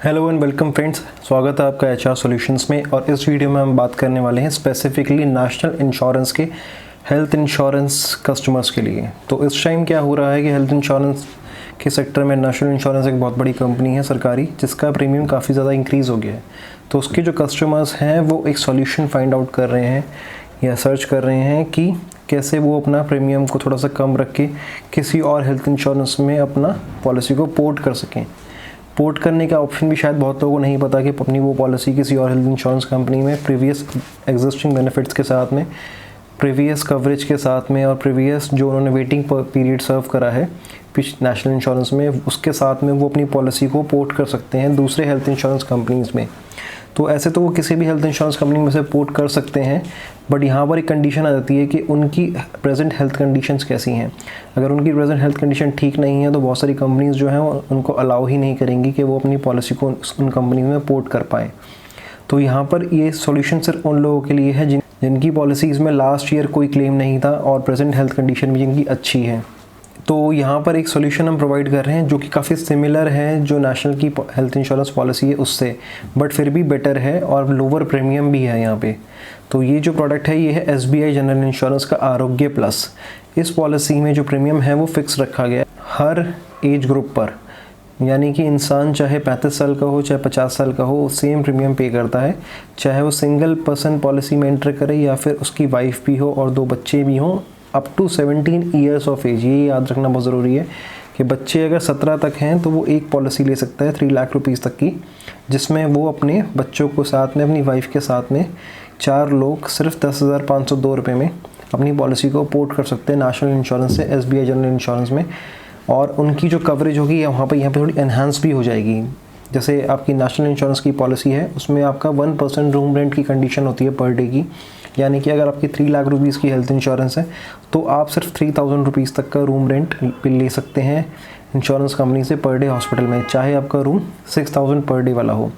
Hello and welcome friends, स्वागत है आपका एचआर सॉल्यूशंस में। और इस वीडियो में हम बात करने वाले हैं स्पेसिफिकली नेशनल इंश्योरेंस के हेल्थ इंश्योरेंस कस्टमर्स के लिए। तो इस टाइम क्या हो रहा है कि हेल्थ इंश्योरेंस के सेक्टर में नेशनल इंश्योरेंस एक बहुत बड़ी कंपनी है सरकारी, जिसका प्रीमियम काफ़ी ज़्यादा इंक्रीज़ हो गया है। तो उसके जो कस्टमर्स हैं वो एक सॉल्यूशन फाइंड आउट कर रहे हैं या सर्च कर रहे हैं कि कैसे वो अपना प्रीमियम को थोड़ा सा कम रख के किसी और हेल्थ इंश्योरेंस में अपना पॉलिसी को पोर्ट कर सकें। पोर्ट करने का ऑप्शन भी शायद बहुत लोगों को नहीं पता कि अपनी वो पॉलिसी किसी और हेल्थ इंश्योरेंस कंपनी में प्रीवियस एग्जिस्टिंग बेनिफिट्स के साथ में, प्रीवियस कवरेज के साथ में और प्रीवियस जो उन्होंने वेटिंग पीरियड सर्व करा है नेशनल इंश्योरेंस में, उसके साथ में वो अपनी पॉलिसी को पोर्ट कर सकते हैं दूसरे हेल्थ इंश्योरेंस कंपनीज़ में। तो ऐसे तो वो किसी भी हेल्थ इंश्योरेंस कंपनी में से पोर्ट कर सकते हैं, बट यहाँ पर एक कंडीशन आ जाती है कि उनकी प्रेजेंट हेल्थ कंडीशंस कैसी हैं। अगर उनकी प्रेजेंट हेल्थ कंडीशन ठीक नहीं है तो बहुत सारी कंपनीज़ जो हैं उनको अलाउ ही नहीं करेंगी कि वो अपनी पॉलिसी को उन कंपनी में पोर्ट कर पाए। तो यहाँ पर ये सॉल्यूशन सिर्फ उन लोगों के लिए है जिनकी पॉलिसीज़ में लास्ट ईयर कोई क्लेम नहीं था और प्रेजेंट हेल्थ कंडीशन भी जिनकी अच्छी है। तो यहाँ पर एक सॉल्यूशन हम प्रोवाइड कर रहे हैं जो कि काफ़ी सिमिलर है जो नेशनल की हेल्थ इंश्योरेंस पॉलिसी है उससे, बट फिर भी बेटर है और लोअर प्रीमियम भी है यहाँ पे। तो ये जो प्रोडक्ट है ये है SBI जनरल इंश्योरेंस का आरोग्य प्लस। इस पॉलिसी में जो प्रीमियम है वो फिक्स रखा गया है हर एज ग्रुप पर, यानी कि इंसान चाहे 35 साल का हो चाहे 50 साल का हो सेम प्रीमियम पे करता है, चाहे वो सिंगल पर्सन पॉलिसी में एंटर करे या फिर उसकी वाइफ भी हो और 2 बच्चे भी हों up to 17 years of age. ये याद रखना बहुत ज़रूरी है कि बच्चे अगर 17 तक हैं तो वो एक पॉलिसी ले सकता है 3 लाख रुपीज़ तक की, जिसमें वो अपने बच्चों को साथ में अपनी वाइफ के साथ में 4 लोग सिर्फ 10,502 रुपये में अपनी पॉलिसी को पोर्ट कर सकते हैं नेशनल इंश्योरेंस से SBI जनरल इंश्योरेंस में। और उनकी जो कवरेज होगी यहाँ पे थोड़ी एनहांस भी हो जाएगी। जैसे आपकी नेशनल इंश्योरेंस की पॉलिसी है उसमें आपका 1% रूम रेंट की कंडीशन होती है पर डे की, यानी कि अगर आपकी 3 लाख रुपीज़ की हेल्थ इंश्योरेंस है तो आप सिर्फ 3,000 रुपीज़ तक का रूम रेंट ले सकते हैं इंश्योरेंस कंपनी से पर डे हॉस्पिटल में, चाहे आपका रूम 6,000 पर डे वाला हो।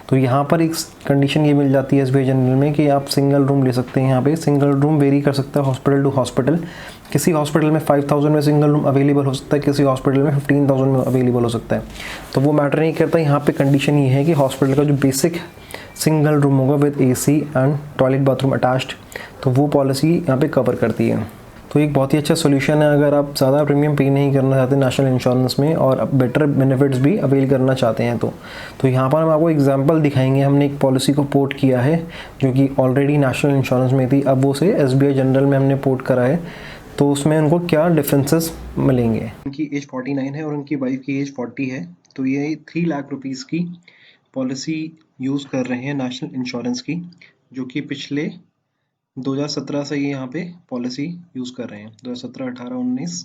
तो यहाँ पर एक कंडीशन ये मिल जाती है SBI जनरल में कि आप सिंगल रूम ले सकते हैं। यहाँ पे सिंगल रूम वेरी कर सकता है हॉस्पिटल टू हॉस्पिटल। किसी हॉस्पिटल में 5,000 में सिंगल रूम अवेलेबल हो सकता है, किसी हॉस्पिटल में 15,000 में अवेलेबल हो सकता है। तो वो मैटर नहीं करता। यहाँ पे कंडीशन ये है कि हॉस्पिटल का जो बेसिक सिंगल रूम होगा with AC and toilet bathroom attached, तो वो पॉलिसी यहाँ पे कवर करती है। तो एक बहुत ही अच्छा सोल्यूशन है अगर आप ज़्यादा प्रीमियम पे नहीं करना चाहते नेशनल इंश्योरेंस में और बेटर बेनिफिट्स भी अवेल करना चाहते हैं। तो यहाँ पर हम आपको एग्जांपल दिखाएंगे। हमने एक पॉलिसी को पोर्ट किया है जो कि ऑलरेडी नेशनल इंश्योरेंस में थी, अब वो उसे SBI जनरल में हमने पोर्ट करा है। तो उसमें उनको क्या डिफरेंसेस मिलेंगे। उनकी एज 49 है और उनकी वाइफ की एज 40 है। तो ये 3 लाख रुपीज़ की पॉलिसी यूज़ कर रहे हैं नेशनल इंश्योरेंस की, जो कि पिछले 2017 से ये यहाँ पे पॉलिसी यूज़ कर रहे हैं। 2017, 18, 19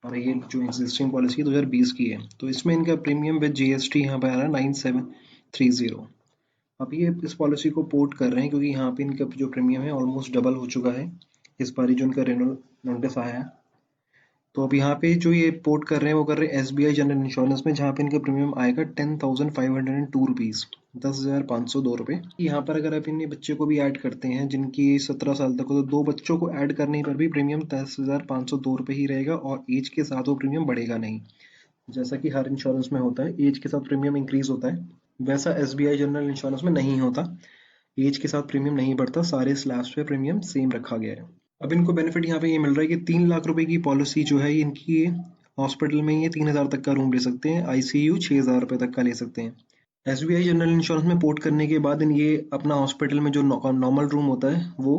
और ये जो एग्जिस्टिंग पॉलिसी 2020 की है। तो इसमें इनका प्रीमियम विद GST यहाँ पे आ रहा है 9730। अब ये इस पॉलिसी को पोर्ट कर रहे हैं क्योंकि यहाँ पे इनका जो प्रीमियम है ऑलमोस्ट डबल हो चुका है इस बार जो इनका रिन्यूअल नोटिस आया है। तो अब यहाँ पे जो ये पोर्ट कर रहे हैं वो कर रहे हैं SBI जनरल इंश्योरेंस में, जहाँ पे इनका प्रीमियम आएगा 10,502 रुपीज़, 10,502 रुपये। यहाँ पर अगर आप इन बच्चे को भी ऐड करते हैं जिनकी 17 साल तक हो, तो 2 बच्चों को ऐड करने पर भी प्रीमियम 10,502 रुपये ही रहेगा और एज के साथ वो प्रीमियम बढ़ेगा नहीं। जैसा कि हर इंश्योरेंस में होता है एज के साथ प्रीमियम इंक्रीज होता है, वैसा SBI जनरल इंश्योरेंस में नहीं होता। एज के साथ प्रीमियम नहीं बढ़ता, सारे स्लैब्स पे प्रीमियम सेम रखा गया है। अब इनको बेनिफिट यहाँ पे ये मिल रहा है कि 3 लाख रुपए की पॉलिसी जो है इनकी हॉस्पिटल में ये 3,000 तक का रूम ले सकते हैं, ICU 6,000 रुपये तक का ले सकते हैं। SBI जनरल इंश्योरेंस में पोर्ट करने के बाद ये अपना हॉस्पिटल में जो नॉर्मल रूम होता है वो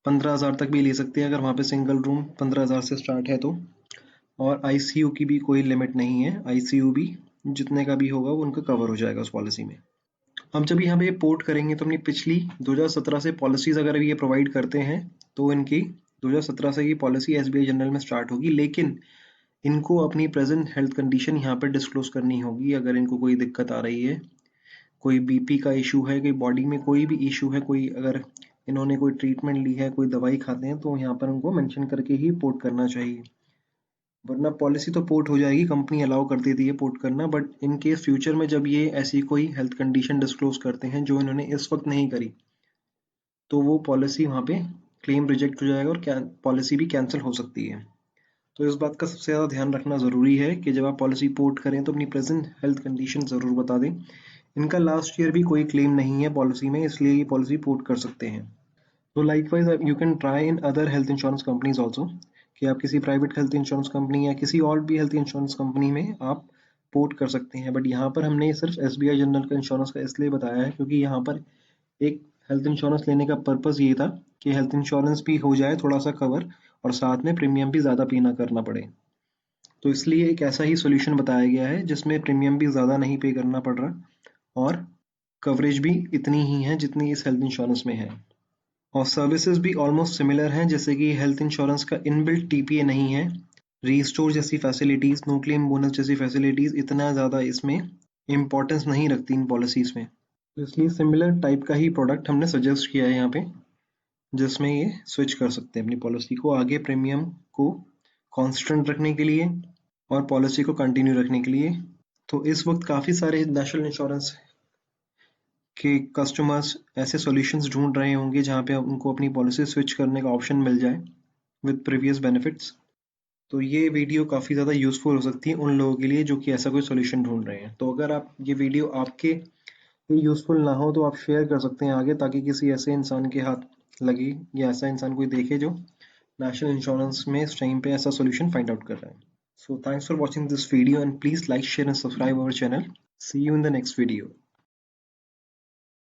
15,000 तक भी ले सकते हैं अगर वहाँ पे सिंगल रूम 15,000 से स्टार्ट है तो। और ICU की भी कोई लिमिट नहीं है, ICU भी जितने का भी होगा वो उनका कवर हो जाएगा उस पॉलिसी में। हम जब यहाँ पे पोर्ट करेंगे तो अपनी पिछली 2017 से पॉलिसीज अगर ये प्रोवाइड करते हैं तो इनकी 2017 से ये पॉलिसी SBI जनरल में स्टार्ट होगी, लेकिन इनको अपनी प्रेजेंट हेल्थ कंडीशन यहाँ पर डिस्क्लोज करनी होगी। अगर इनको कोई दिक्कत आ रही है, कोई BP का इशू है, कोई बॉडी में कोई भी इशू है, कोई अगर इन्होंने कोई ट्रीटमेंट ली है, कोई दवाई खाते हैं, तो यहाँ पर उनको मेंशन करके ही पोर्ट करना चाहिए। वरना पॉलिसी तो पोर्ट हो जाएगी, कंपनी अलाउ कर देती है पोर्ट करना, बट इन केस फ्यूचर में जब ये ऐसी कोई हेल्थ कंडीशन डिस्क्लोज करते हैं जो इन्होंने इस वक्त नहीं करी, तो वो पॉलिसी वहाँ पे क्लेम रिजेक्ट हो जाएगा और पॉलिसी भी कैंसिल हो सकती है। तो इस बात का सबसे ज़्यादा ध्यान रखना ज़रूरी है कि जब आप पॉलिसी पोर्ट करें तो अपनी प्रेजेंट हेल्थ कंडीशन ज़रूर बता दें। इनका लास्ट ईयर भी कोई क्लेम नहीं है पॉलिसी में, इसलिए ये पॉलिसी पोर्ट कर सकते हैं। तो likewise you can try in other health insurance companies also, कि आप किसी प्राइवेट हेल्थ इंश्योरेंस कंपनी या किसी और भी हेल्थ इंश्योरेंस कंपनी में आप पोर्ट कर सकते हैं। बट यहाँ पर हमने सिर्फ SBI जनरल का इंश्योरेंस का इसलिए बताया है क्योंकि यहाँ पर एक हेल्थ इंश्योरेंस लेने का पर्पस ये था कि हेल्थ इंश्योरेंस भी हो जाए थोड़ा सा कवर, और साथ में प्रीमियम भी ज़्यादा पे ना करना पड़े। तो इसलिए एक ऐसा ही सॉल्यूशन बताया गया है जिसमें प्रीमियम भी ज़्यादा नहीं पे करना पड़ रहा और कवरेज भी इतनी ही है जितनी इस हेल्थ इंश्योरेंस में है। और सर्विसेज भी ऑलमोस्ट सिमिलर हैं, जैसे कि हेल्थ इंश्योरेंस का इनबिल्ट TPA नहीं है, रीस्टोर जैसी फैसिलिटीज़, नो क्लेम बोनस जैसी फैसिलिटीज़ इतना ज़्यादा इसमें इम्पोर्टेंस नहीं रखती इन पॉलिसीज़ में। तो इसलिए सिमिलर टाइप का ही प्रोडक्ट हमने सजेस्ट किया है यहाँ पे, जिसमें ये स्विच कर सकते हैं अपनी पॉलिसी को आगे प्रीमियम को कांस्टेंट रखने के लिए और पॉलिसी को कंटिन्यू रखने के लिए। तो इस वक्त काफ़ी सारे नेशनल इंश्योरेंस के कस्टमर्स ऐसे सॉल्यूशंस ढूंढ रहे होंगे जहाँ पे उनको अपनी पॉलिसी स्विच करने का ऑप्शन मिल जाए विद प्रीवियस बेनिफिट्स। तो ये वीडियो काफ़ी ज़्यादा यूज़फुल हो सकती है उन लोगों के लिए जो कि ऐसा कोई सॉल्यूशन ढूंढ रहे हैं। तो अगर आप ये वीडियो आपके यूज़फुल ना हो तो आप शेयर कर सकते हैं आगे, ताकि किसी ऐसे इंसान के हाथ लगे या ऐसा इंसान कोई देखे जो नेशनल इंश्योरेंस में इस टाइम पे ऐसा सॉल्यूशन फाइंड आउट कर रहा है। So thanks for watching this video and please like, share and subscribe our channel. See you in the next video.